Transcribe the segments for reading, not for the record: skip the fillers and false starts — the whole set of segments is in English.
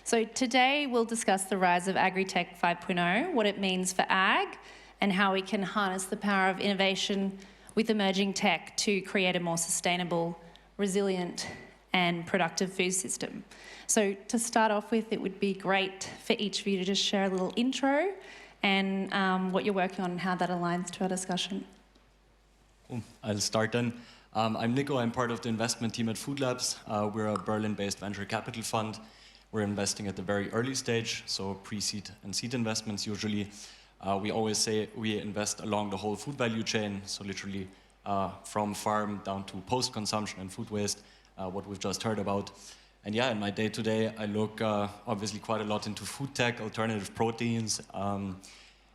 So today we'll discuss the rise of Agritech 5.0, what it means for ag, and how we can harness the power of innovation with emerging tech to create a more sustainable, resilient, and productive food system. So to start off with, it would be great for each of you to just share a little intro and what you're working on and how that aligns to our discussion. Cool. I'll start then. I'm Nico. I'm part of the investment team at Food Labs. We're a Berlin-based venture capital fund. We're investing at the very early stage, so pre-seed and seed investments usually. We always say we invest along the whole food value chain, so literally from farm down to post-consumption and food waste, what we've just heard about. And yeah, in my day-to-day, I look obviously quite a lot into food tech, alternative proteins,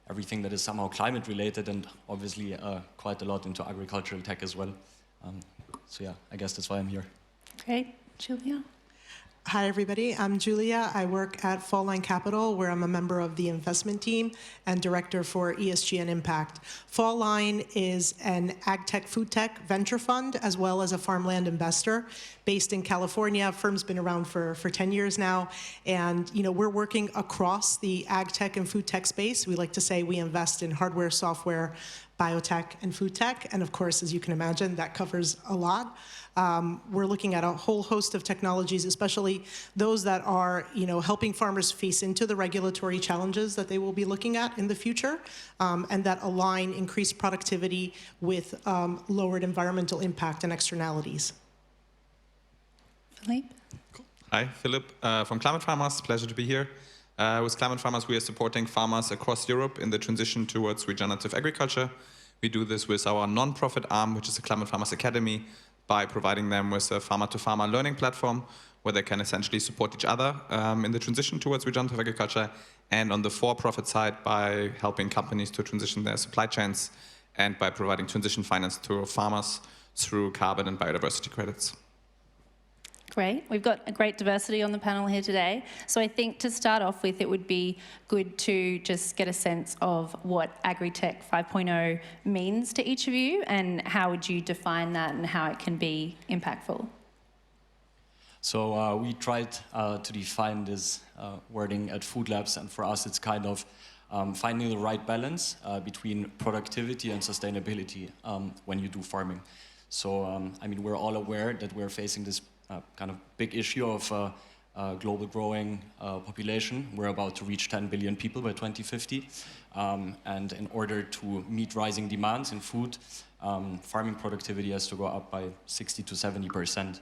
everything that is somehow climate-related, and obviously quite a lot into agricultural tech as well. So yeah, I guess that's why I'm here. Great. Giulia? Hi, everybody. I'm Giulia. I work at Fall Line Capital, where I'm a member of the investment team and director for ESG and Impact. Fall Line is an ag tech, food tech venture fund, as well as a farmland investor based in California. Firm's been around for 10 years now. And we're working across the ag tech and food tech space. We like to say we invest in hardware, software, biotech, and food tech. And of course, as you can imagine, that covers a lot. We're looking at a whole host of technologies, especially those that are, helping farmers face into the regulatory challenges that they will be looking at in the future, and that align increased productivity with lowered environmental impact and externalities. Philippe? Cool. Hi, Philippe from Climate Farmers. Pleasure to be here. With Climate Farmers, we are supporting farmers across Europe in the transition towards regenerative agriculture. We do this with our non-profit arm, which is the Climate Farmers Academy, by providing them with a farmer-to-farmer learning platform where they can essentially support each other in the transition towards regenerative agriculture, and on the for-profit side by helping companies to transition their supply chains and by providing transition finance to farmers through carbon and biodiversity credits. Great. We've got a great diversity on the panel here today. So I think to start off with, it would be good to just get a sense of what Agritech 5.0 means to each of you, and how would you define that and how it can be impactful? So we tried to define this wording at Food Labs, and for us it's kind of finding the right balance between productivity and sustainability when you do farming. So I mean, we're all aware that we're facing this kind of big issue of global growing population. We're about to reach 10 billion people by 2050. And in order to meet rising demands in food, farming productivity has to go up by 60 to 70%.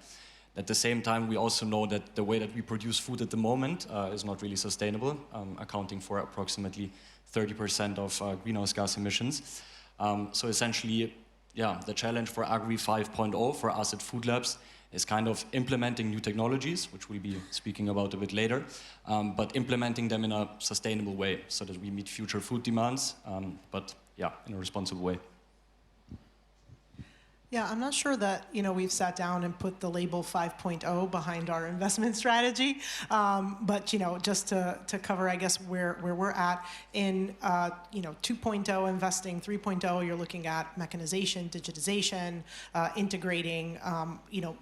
At the same time, we also know that the way that we produce food at the moment is not really sustainable, accounting for approximately 30% of greenhouse gas emissions. So essentially, yeah, the challenge for Agri 5.0 for us at Food Labs is kind of implementing new technologies, which we'll be speaking about a bit later, but implementing them in a sustainable way so that we meet future food demands, but yeah, in a responsible way. Yeah, I'm not sure that we've sat down and put the label 5.0 behind our investment strategy, but just to cover, I guess, where we're at in 2.0 investing, 3.0 you're looking at mechanization, digitization, integrating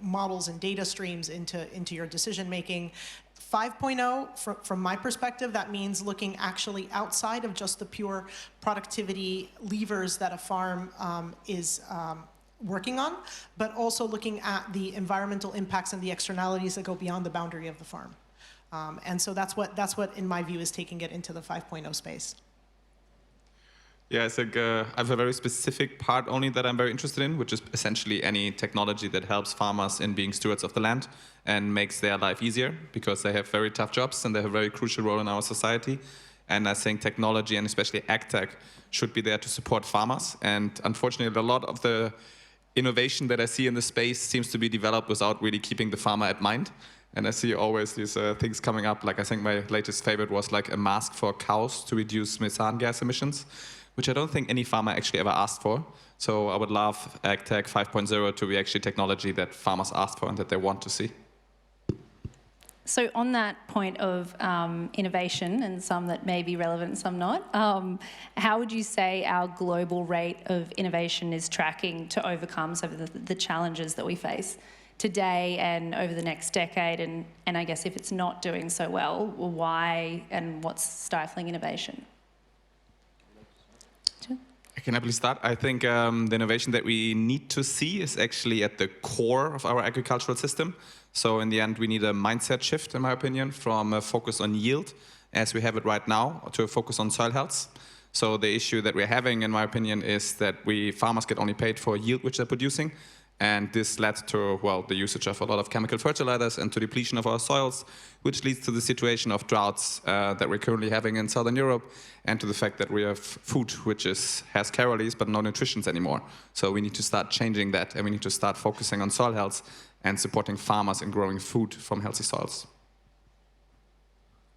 models and data streams into your decision making. 5.0, from my perspective, that means looking actually outside of just the pure productivity levers that a farm is working on, but also looking at the environmental impacts and the externalities that go beyond the boundary of the farm. And so that's what, in my view, is taking it into the 5.0 space. Yeah, I think I have a very specific part only that I'm very interested in, which is essentially any technology that helps farmers in being stewards of the land and makes their life easier, because they have very tough jobs and they have a very crucial role in our society. And I think technology, and especially ag tech, should be there to support farmers. And unfortunately, a lot of the innovation that I see in the space seems to be developed without really keeping the farmer at mind. And I see always these things coming up, like I think my latest favorite was like a mask for cows to reduce methane gas emissions, which I don't think any farmer actually ever asked for. So I would love AgTech 5.0 to be actually technology that farmers ask for and that they want to see. So on that point of innovation, and some that may be relevant and some not, how would you say our global rate of innovation is tracking to overcome some of the challenges that we face? today and over the next decade? And I guess if it's not doing so well, why and what's stifling innovation? Can I please start? I think the innovation that we need to see is actually at the core of our agricultural system. So in the end, we need a mindset shift, in my opinion, from a focus on yield, as we have it right now, to a focus on soil health. So the issue that we're having, in my opinion, is that farmers get only paid for yield which they're producing. And this led to, well, the usage of a lot of chemical fertilizers and to depletion of our soils, which leads to the situation of droughts that we're currently having in Southern Europe, and to the fact that we have food which has calories but no nutrition anymore. So we need to start changing that, and we need to start focusing on soil health and supporting farmers in growing food from healthy soils.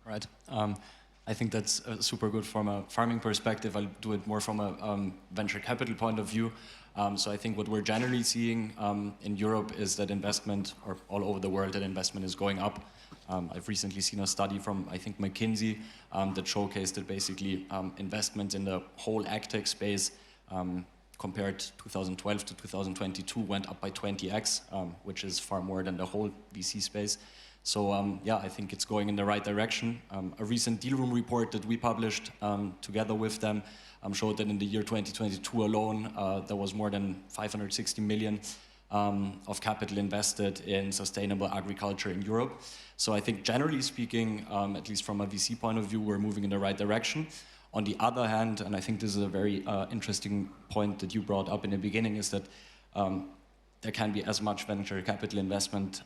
Right. I think that's super good from a farming perspective. I'll do it more from a venture capital point of view. So I think what we're generally seeing in Europe is that investment, or all over the world, that investment is going up. I've recently seen a study from, I think, McKinsey that showcased that basically investment in the whole agtech space compared 2012 to 2022 went up by 20x, which is far more than the whole VC space. So yeah, I think it's going in the right direction. A recent deal room report that we published together with them showed that in the year 2022 alone, there was more than 560 million of capital invested in sustainable agriculture in Europe. So I think generally speaking, at least from a VC point of view, we're moving in the right direction. On the other hand, and I think this is a very interesting point that you brought up in the beginning, is that there can be as much venture capital investment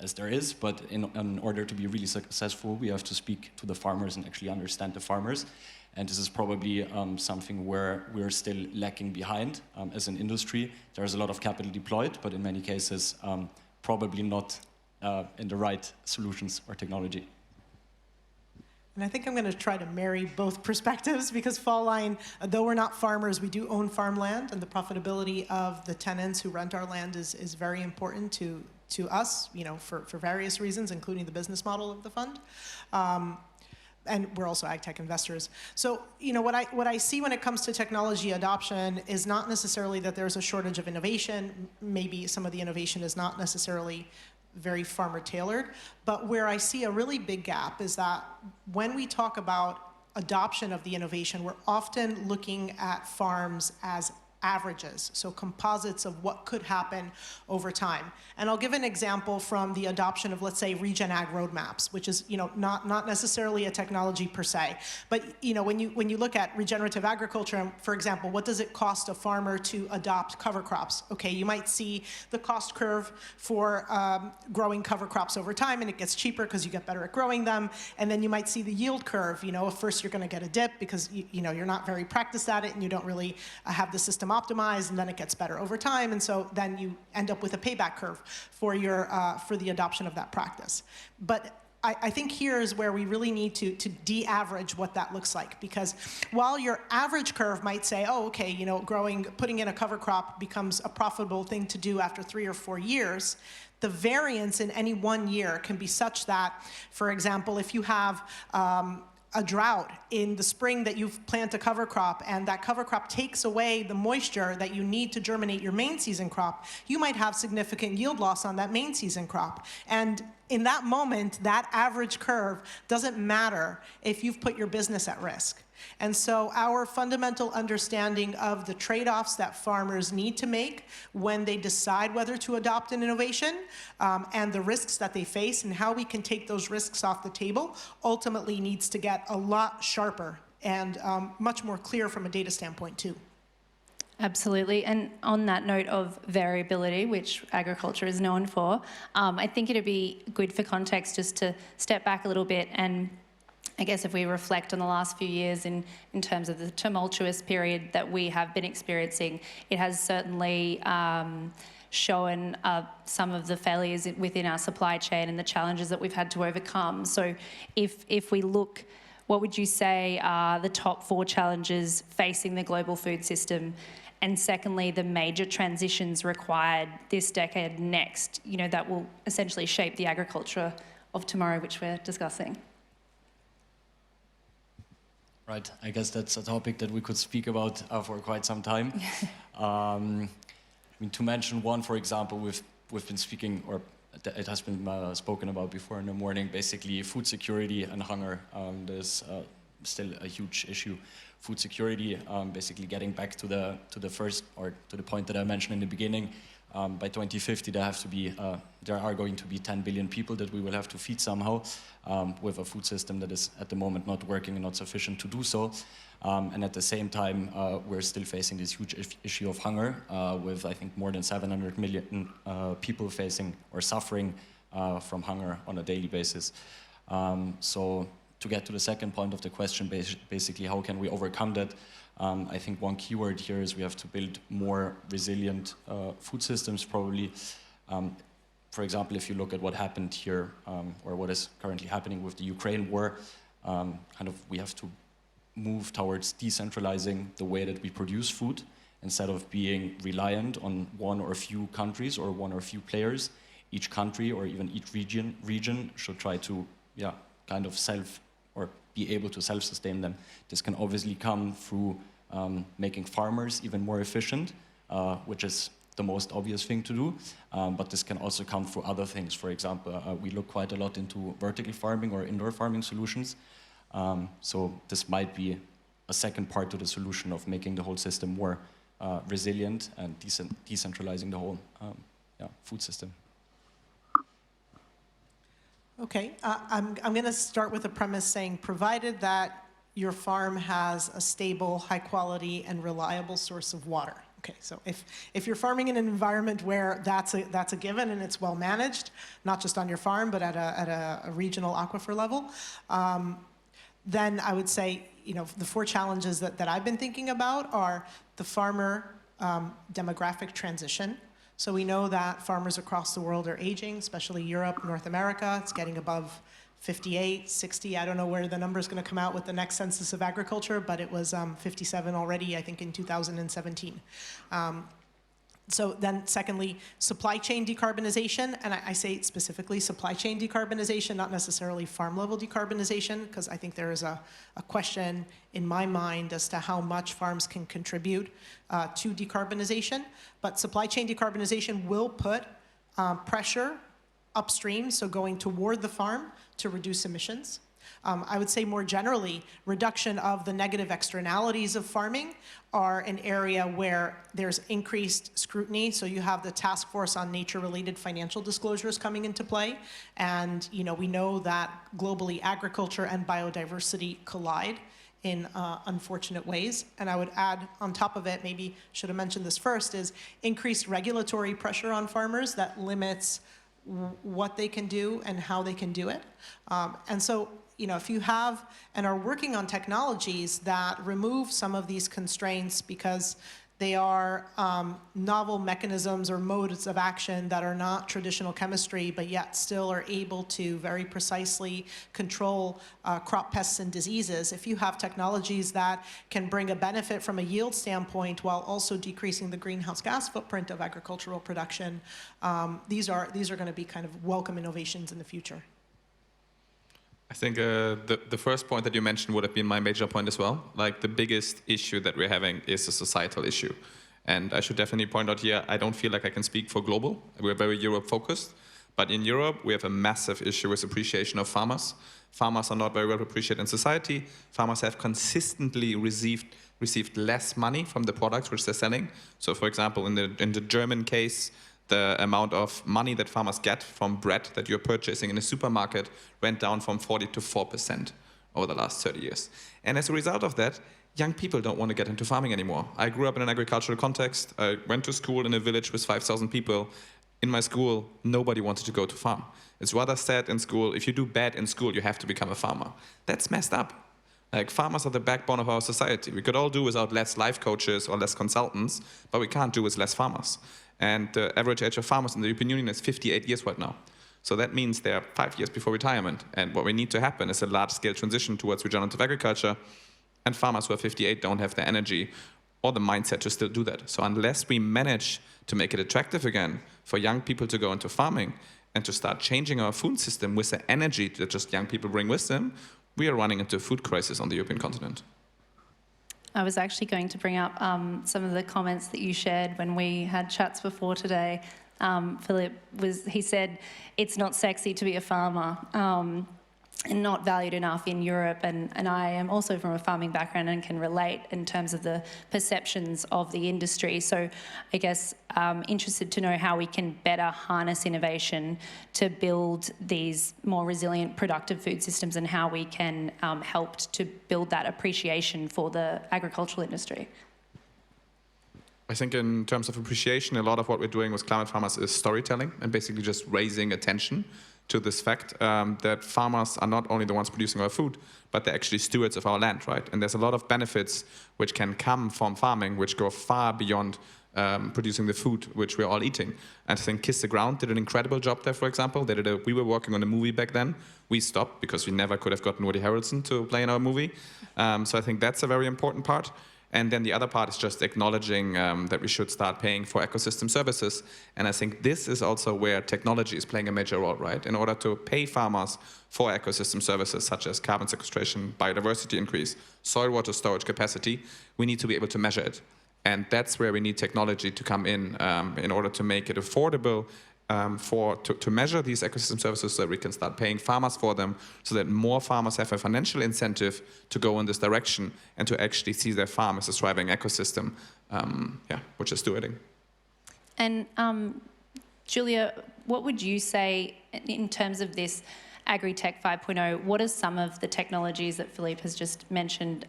as there is, but in order to be really successful, we have to speak to the farmers and actually understand the farmers. And this is probably something where we're still lacking behind as an industry. There's a lot of capital deployed, but in many cases, probably not in the right solutions or technology. And I think I'm going to try to marry both perspectives, because Fall Line, though we're not farmers, we do own farmland, and the profitability of the tenants who rent our land is very important to us, for various reasons, including the business model of the fund. And we're also agtech investors. So, what I see when it comes to technology adoption is not necessarily that there's a shortage of innovation. Maybe some of the innovation is not necessarily very farmer tailored, but where I see a really big gap is that when we talk about adoption of the innovation, we're often looking at farms as averages, so composites of what could happen over time. And I'll give an example from the adoption of, let's say, Regen Ag roadmaps, which is not necessarily a technology per se, but when you look at regenerative agriculture, for example, what does it cost a farmer to adopt cover crops? Okay, you might see the cost curve for growing cover crops over time, and it gets cheaper because you get better at growing them, and then you might see the yield curve. First you're going to get a dip because you're not very practiced at it and you don't really have the system optimized, and then it gets better over time, and so then you end up with a payback curve for the adoption of that practice. But I think here is where we really need to de-average what that looks like, because while your average curve might say, oh, okay, putting in a cover crop becomes a profitable thing to do after 3 or 4 years, the variance in any one year can be such that, for example, if you have a drought in the spring that you've planted a cover crop, and that cover crop takes away the moisture that you need to germinate your main season crop, you might have significant yield loss on that main season crop. And in that moment, that average curve doesn't matter if you've put your business at risk. And so our fundamental understanding of the trade-offs that farmers need to make when they decide whether to adopt an innovation, and the risks that they face and how we can take those risks off the table, ultimately needs to get a lot sharper and much more clear from a data standpoint too. Absolutely. And on that note of variability, which agriculture is known for, I think it'd be good for context just to step back a little bit, and I guess if we reflect on the last few years in terms of the tumultuous period that we have been experiencing, it has certainly shown some of the failures within our supply chain and the challenges that we've had to overcome. So if we look, what would you say are the top 4 challenges facing the global food system? And secondly, the major transitions required this decade next, that will essentially shape the agriculture of tomorrow, which we're discussing. Right, I guess that's a topic that we could speak about for quite some time. To mention one, for example, with we've been speaking, or it has been spoken about before in the morning, basically food security and hunger. There's still a huge issue. Food security, basically getting back to the first, or to the point that I mentioned in the beginning. By 2050, there are going to be 10 billion people that we will have to feed somehow, with a food system that is at the moment not working and not sufficient to do so. And at the same time, we're still facing this huge issue of hunger, with I think more than 700 million people facing or suffering from hunger on a daily basis. So to get to the second point of the question, basically how can we overcome that? I think one keyword here is we have to build more resilient food systems, probably. For example, if you look at what happened here, or what is currently happening with the Ukraine war, we have to move towards decentralizing the way that we produce food, instead of being reliant on one or a few countries or one or a few players. Each country or even each region should try to be able to self-sustain them. This can obviously come through making farmers even more efficient, which is the most obvious thing to do, but this can also come through other things. For example, we look quite a lot into vertical farming or indoor farming solutions. So this might be a second part to the solution of making the whole system more resilient and decentralizing the whole food system. Okay, I'm going to start with a premise saying, provided that your farm has a stable, high quality, and reliable source of water. Okay, so if you're farming in an environment where that's a given and it's well managed, not just on your farm, but at a regional aquifer level, then I would say, the four challenges that I've been thinking about are the farmer demographic transition. So we know that farmers across the world are aging, especially Europe, North America. It's getting above 58, 60. I don't know where the number is going to come out with the next census of agriculture, but it was 57 already, I think, in 2017. So then secondly, supply chain decarbonization, and I say specifically supply chain decarbonization, not necessarily farm level decarbonization, because I think there is a question in my mind as to how much farms can contribute to decarbonization. But supply chain decarbonization will put pressure upstream, so going toward the farm to reduce emissions. I would say more generally, reduction of the negative externalities of farming are an area where there's increased scrutiny. So you have the task force on nature-related financial disclosures coming into play. And we know that globally agriculture and biodiversity collide in unfortunate ways. And I would add on top of it, maybe should have mentioned this first, is increased regulatory pressure on farmers that limits what they can do and how they can do it. And so, if you have and are working on technologies that remove some of these constraints because they are novel mechanisms or modes of action that are not traditional chemistry, but yet still are able to very precisely control crop pests and diseases, if you have technologies that can bring a benefit from a yield standpoint while also decreasing the greenhouse gas footprint of agricultural production, these are going to be kind of welcome innovations in the future. I think the first point that you mentioned would have been my major point as well. Like, the biggest issue that we're having is a societal issue. And I should definitely point out here, I don't feel like I can speak for global. We're very Europe-focused. But in Europe, we have a massive issue with appreciation of farmers. Farmers are not very well appreciated in society. Farmers have consistently received less money from the products which they're selling. So, for example, in the German case, the amount of money that farmers get from bread that you're purchasing in a supermarket went down from 40 to 4% over the last 30 years. And as a result of that, young people don't want to get into farming anymore. I grew up in an agricultural context. I went to school in a village with 5,000 people. In my school, nobody wanted to go to farm. It's rather said in school, if you do bad in school, you have to become a farmer. That's messed up. Like, farmers are the backbone of our society. We could all do without less life coaches or less consultants, but we can't do with less farmers. And the average age of farmers in the European Union is 58 years right now. So that means they're 5 years before retirement. And what we need to happen is a large-scale transition towards regenerative agriculture. And farmers who are 58 don't have the energy or the mindset to still do that. So unless we manage to make it attractive again for young people to go into farming and to start changing our food system with the energy that just young people bring with them, we are running into a food crisis on the European continent. I was actually going to bring up some of the comments that you shared when we had chats before today. Philippe, he said it's not sexy to be a farmer. And not valued enough in Europe, and I am also from a farming background and can relate in terms of the perceptions of the industry. So I guess interested to know how we can better harness innovation to build these more resilient, productive food systems, and how we can help to build that appreciation for the agricultural industry. I think in terms of appreciation, a lot of what we're doing with Climate Farmers is storytelling and basically just raising attention to this fact that farmers are not only the ones producing our food, but they're actually stewards of our land, right? And there's a lot of benefits which can come from farming, which go far beyond producing the food which we're all eating. And I think Kiss the Ground did an incredible job there, for example. We were working on a movie back then. We stopped because we never could have gotten Woody Harrelson to play in our movie. So I think that's a very important part. And then the other part is just acknowledging that we should start paying for ecosystem services. And I think this is also where technology is playing a major role, right? In order to pay farmers for ecosystem services such as carbon sequestration, biodiversity increase, soil water storage capacity, we need to be able to measure it. And that's where we need technology to come in order to make it affordable to measure these ecosystem services so that we can start paying farmers for them, so that more farmers have a financial incentive to go in this direction and to actually see their farm as a thriving ecosystem, which is stewarding. And Giulia, what would you say in terms of this Agritech 5.0, what are some of the technologies that Philippe has just mentioned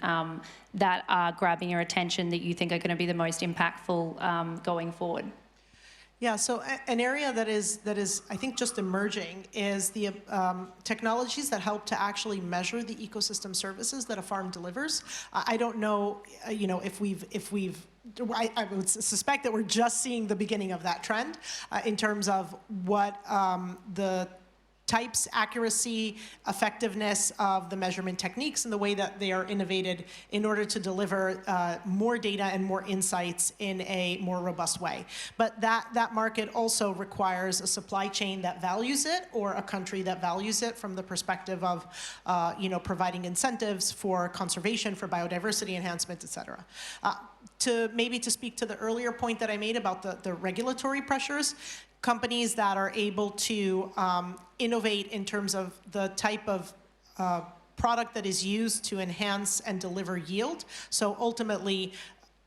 that are grabbing your attention that you think are going to be the most impactful going forward? Yeah, so an area that is I think just emerging is the technologies that help to actually measure the ecosystem services that a farm delivers. I don't know, if we've I would suspect that we're just seeing the beginning of that trend in terms of what the types, accuracy, effectiveness of the measurement techniques and the way that they are innovated in order to deliver more data and more insights in a more robust way. But that market also requires a supply chain that values it, or a country that values it from the perspective of providing incentives for conservation, for biodiversity enhancement, et cetera. To speak to the earlier point that I made about the regulatory pressures, companies that are able to innovate in terms of the type of product that is used to enhance and deliver yield. So ultimately,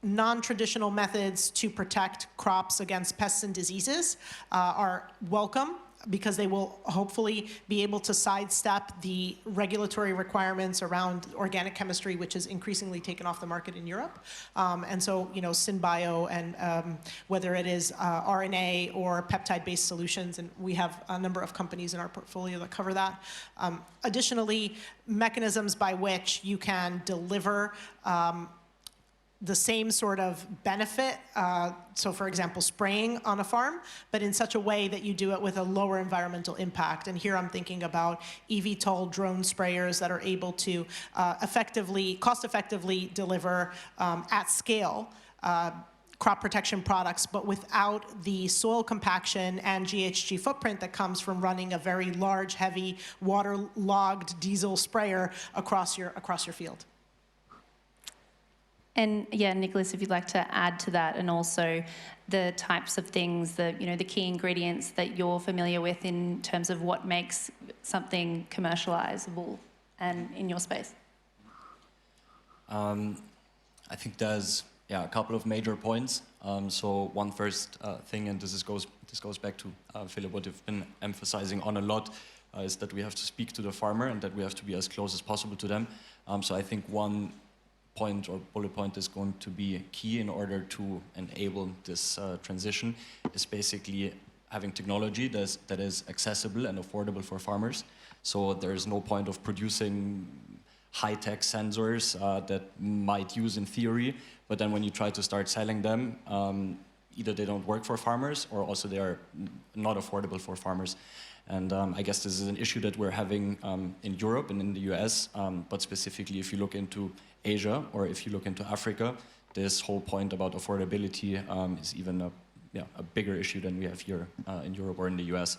non-traditional methods to protect crops against pests and diseases are welcome, because they will hopefully be able to sidestep the regulatory requirements around organic chemistry, which is increasingly taken off the market in Europe. And so, SynBio and whether it is RNA or peptide-based solutions, and we have a number of companies in our portfolio that cover that. Additionally, mechanisms by which you can deliver the same sort of benefit, so for example, spraying on a farm, but in such a way that you do it with a lower environmental impact. And here I'm thinking about eVTOL drone sprayers that are able to cost-effectively deliver at scale crop protection products, but without the soil compaction and GHG footprint that comes from running a very large, heavy, waterlogged diesel sprayer across your field. And yeah, Nicolaus, if you'd like to add to that, and also the types of things that, the key ingredients that you're familiar with in terms of what makes something commercializable and in your space. I think there's a couple of major points. So one first thing, and this goes back to Philippe, what you've been emphasizing on a lot, is that we have to speak to the farmer and that we have to be as close as possible to them. So I think one point or bullet point is going to be key in order to enable this transition is basically having technology that is accessible and affordable for farmers. So there is no point of producing high-tech sensors that might use in theory, but then when you try to start selling them, either they don't work for farmers or also they are not affordable for farmers. And I guess this is an issue that we're having in Europe and in the US, but specifically if you look into Asia or if you look into Africa, this whole point about affordability is even a bigger issue than we have here in Europe or in the US.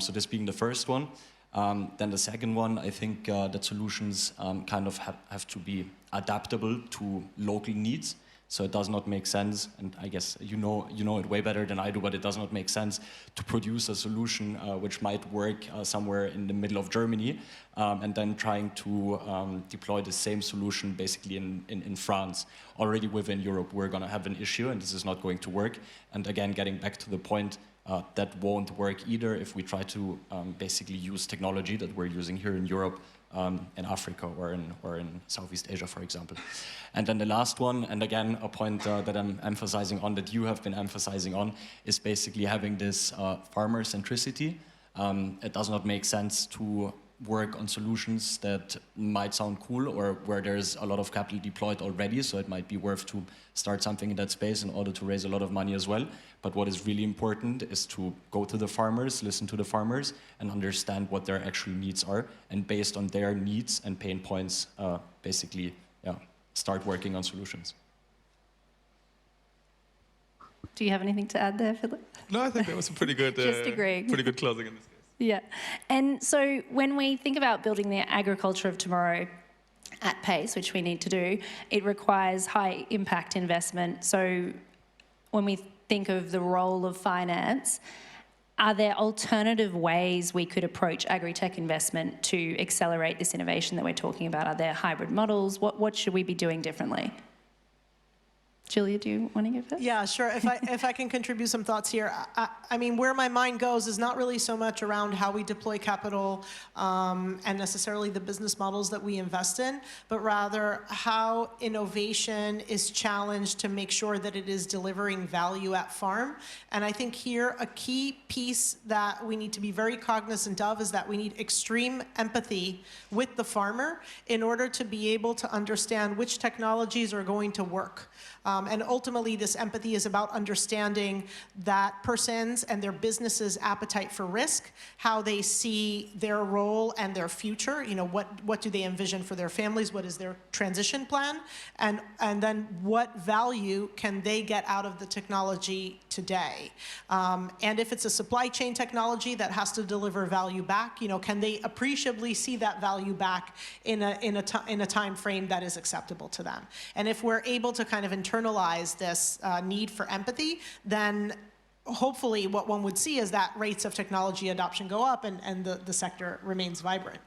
So this being the first one. Then the second one, I think that solutions kind of have to be adaptable to local needs. So it does not make sense, and I guess you know it way better than I do, but it does not make sense to produce a solution which might work somewhere in the middle of Germany, and then trying to deploy the same solution basically in France. Already within Europe, we're going to have an issue, and this is not going to work. And again, getting back to the point, that won't work either if we try to basically use technology that we're using here in Europe in Africa or in Southeast Asia, for example. And then the last one, and again, a point that I'm emphasizing on, that you have been emphasizing on, is basically having this farmer centricity. It does not make sense to work on solutions that might sound cool or where there's a lot of capital deployed already, so it might be worth to start something in that space in order to raise a lot of money as well. But what is really important is to go to the farmers, listen to the farmers, and understand what their actual needs are, and based on their needs and pain points, basically, start working on solutions. Do you have anything to add there, Philippe? No, I think that was a pretty good, Just agreeing. pretty good closing in this case. Yeah. And so when we think about building the agriculture of tomorrow at pace, which we need to do, it requires high impact investment. So when we think of the role of finance, are there alternative ways we could approach agri-tech investment to accelerate this innovation that we're talking about? Are there hybrid models? What should we be doing differently? Giulia, do you want to give it? Yeah, sure. If I can contribute some thoughts here. I mean, where my mind goes is not really so much around how we deploy capital and necessarily the business models that we invest in, but rather how innovation is challenged to make sure that it is delivering value at farm. And I think here a key piece that we need to be very cognizant of is that we need extreme empathy with the farmer in order to be able to understand which technologies are going to work. And ultimately, this empathy is about understanding that person's and their business's appetite for risk, how they see their role and their future. You know, what do they envision for their families? What is their transition plan? And then what value can they get out of the technology today? And if it's a supply chain technology that has to deliver value back, you know, can they appreciably see that value back in a time frame that is acceptable to them? And if we're able to kind of internalize this need for empathy, then hopefully what one would see is that rates of technology adoption go up and the sector remains vibrant.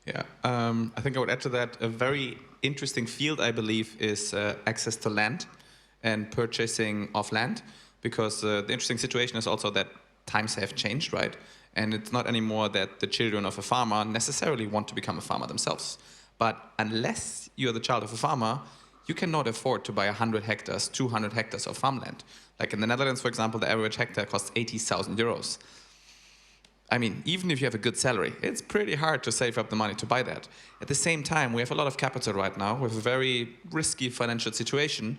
Yeah, I think I would add to that a very interesting field, I believe, is access to land and purchasing of land, because the interesting situation is also that times have changed, right? And it's not anymore that the children of a farmer necessarily want to become a farmer themselves. But unless you're the child of a farmer, you cannot afford to buy 100 hectares, 200 hectares of farmland. Like in the Netherlands, for example, the average hectare costs 80,000 euros. I mean, even if you have a good salary, it's pretty hard to save up the money to buy that. At the same time, we have a lot of capital right now with a very risky financial situation,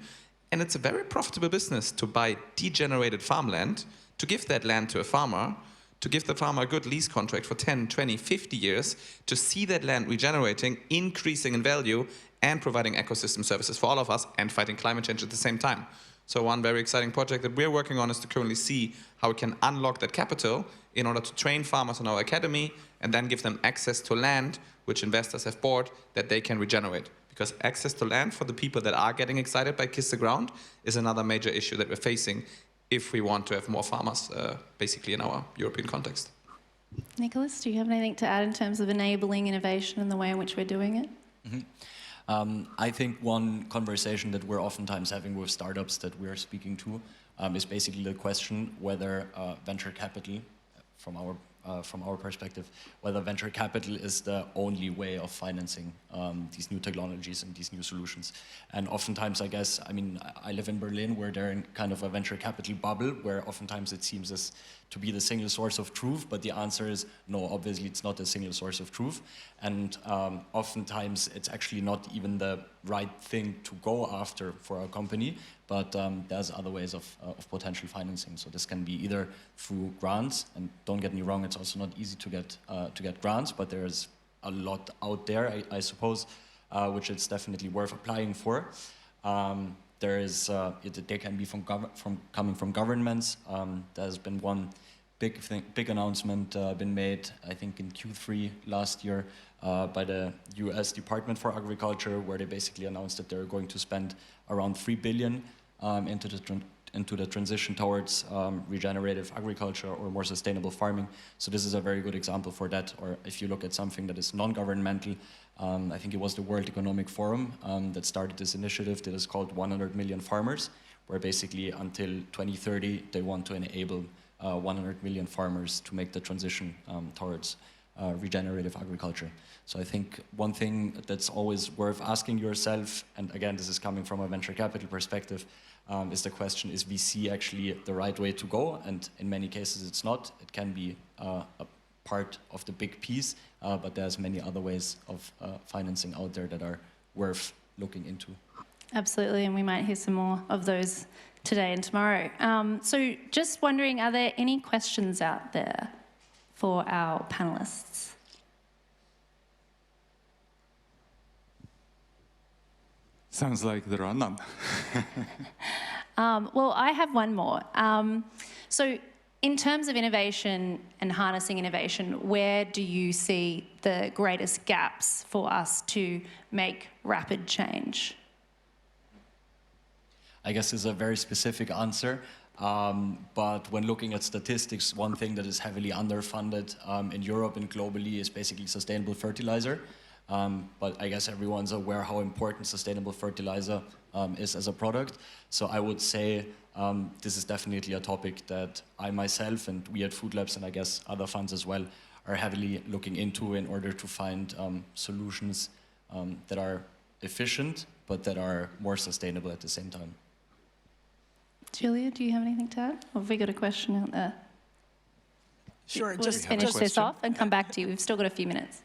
and it's a very profitable business to buy degenerated farmland, to give that land to a farmer, to give the farmer a good lease contract for 10, 20, 50 years, to see that land regenerating, increasing in value, and providing ecosystem services for all of us and fighting climate change at the same time. So one very exciting project that we're working on is to currently see how we can unlock that capital in order to train farmers in our academy and then give them access to land, which investors have bought, that they can regenerate. Because access to land for the people that are getting excited by Kiss the Ground is another major issue that we're facing if we want to have more farmers basically in our European context. Nicolaus, do you have anything to add in terms of enabling innovation and the way in which we're doing it? Mm-hmm. I think one conversation that we're oftentimes having with startups that we're speaking to is basically the question whether venture capital, from our perspective, whether venture capital is the only way of financing these new technologies and these new solutions. And oftentimes, I guess, I mean, I live in Berlin, where they're in kind of a venture capital bubble, where oftentimes it seems as to be the single source of truth, but the answer is no, obviously it's not a single source of truth. And oftentimes it's actually not even the right thing to go after for a company, but there's other ways of potential financing. So this can be either through grants, and don't get me wrong, it's also not easy to get grants, but there's a lot out there, I suppose, which it's definitely worth applying for. They can be coming from governments. There's been one big announcement been made, I think in Q3 last year, by the US Department for Agriculture, where they basically announced that they're going to spend around 3 billion into the transition towards regenerative agriculture or more sustainable farming. So this is a very good example for that. Or if you look at something that is non-governmental, I think it was the World Economic Forum that started this initiative that is called 100 Million Farmers, where basically until 2030 they want to enable 100 million farmers to make the transition towards regenerative agriculture. So I think one thing that's always worth asking yourself, and again this is coming from a venture capital perspective, is the question, is VC actually the right way to go? And in many cases it's not. It can be a part of the big piece, but there's many other ways of financing out there that are worth looking into. Absolutely, and we might hear some more of those today and tomorrow. So just wondering, are there any questions out there for our panellists? Sounds like there are none. Well, I have one more. So in terms of innovation and harnessing innovation, where do you see the greatest gaps for us to make rapid change? I guess it's a very specific answer, but when looking at statistics, one thing that is heavily underfunded in Europe and globally is basically sustainable fertilizer. But I guess everyone's aware how important sustainable fertilizer is as a product. So I would say this is definitely a topic that I myself and we at Food Labs, and I guess other funds as well, are heavily looking into in order to find solutions that are efficient, but that are more sustainable at the same time. Giulia, do you have anything to add? Or have we got a question out there? Sure, We'll just finish this off and come back to you. We've still got a few minutes.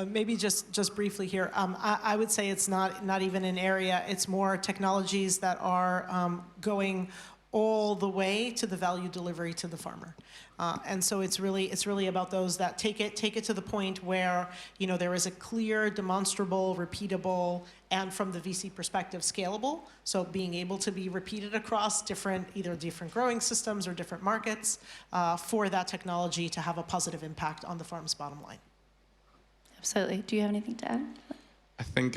Maybe just briefly here, I would say it's not even an area, it's more technologies that are going all the way to the value delivery to the farmer. And so it's really about those that take it to the point where, you know, there is a clear, demonstrable, repeatable, and from the VC perspective, scalable. So being able to be repeated across either different growing systems or different markets for that technology to have a positive impact on the farm's bottom line. Absolutely. Do you have anything to add? I think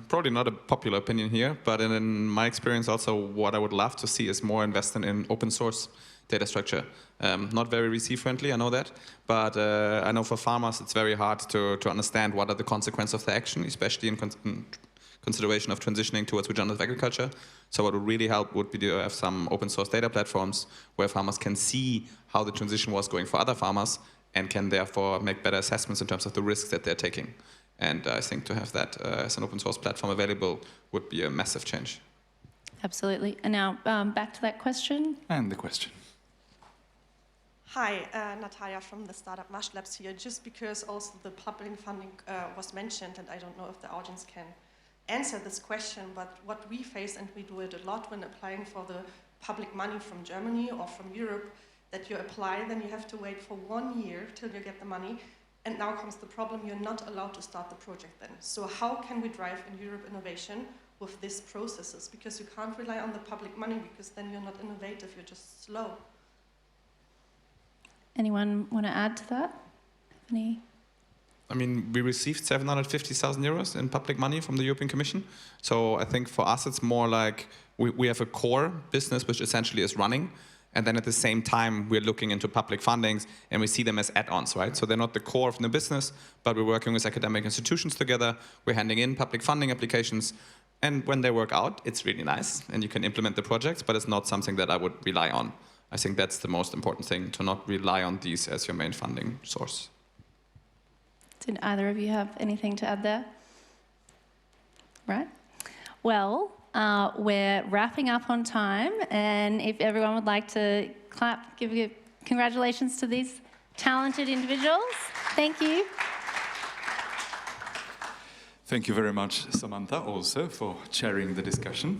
probably not a popular opinion here, but in my experience also what I would love to see is more investment in open source data structure. Not very VC friendly, I know that, but I know for farmers it's very hard to understand what are the consequences of the action, especially in consideration of transitioning towards regenerative agriculture. So what would really help would be to have some open source data platforms where farmers can see how the transition was going for other farmers and can therefore make better assessments in terms of the risks that they're taking. And I think to have that as an open source platform available would be a massive change. Absolutely. And now back to that question. And the question. Hi, Natalia from the startup Mash Labs here. Just because also the public funding was mentioned, and I don't know if the audience can answer this question, but what we face, and we do it a lot when applying for the public money from Germany or from Europe, that you apply, then you have to wait for 1 year till you get the money. And now comes the problem, you're not allowed to start the project then. So how can we drive in Europe innovation with these processes? Because you can't rely on the public money, because then you're not innovative, you're just slow. Anyone want to add to that? Any? I mean, we received 750,000 euros in public money from the European Commission. So I think for us, it's more like we have a core business which essentially is running. And then at the same time, we're looking into public fundings and we see them as add-ons, right? So they're not the core of the business, but we're working with academic institutions together. We're handing in public funding applications. And when they work out, it's really nice and you can implement the projects, but it's not something that I would rely on. I think that's the most important thing, to not rely on these as your main funding source. Did either of you have anything to add there? Right. Well, we're wrapping up on time, and if everyone would like to clap, give congratulations to these talented individuals. Thank you. Thank you very much, Samantha, also for chairing the discussion.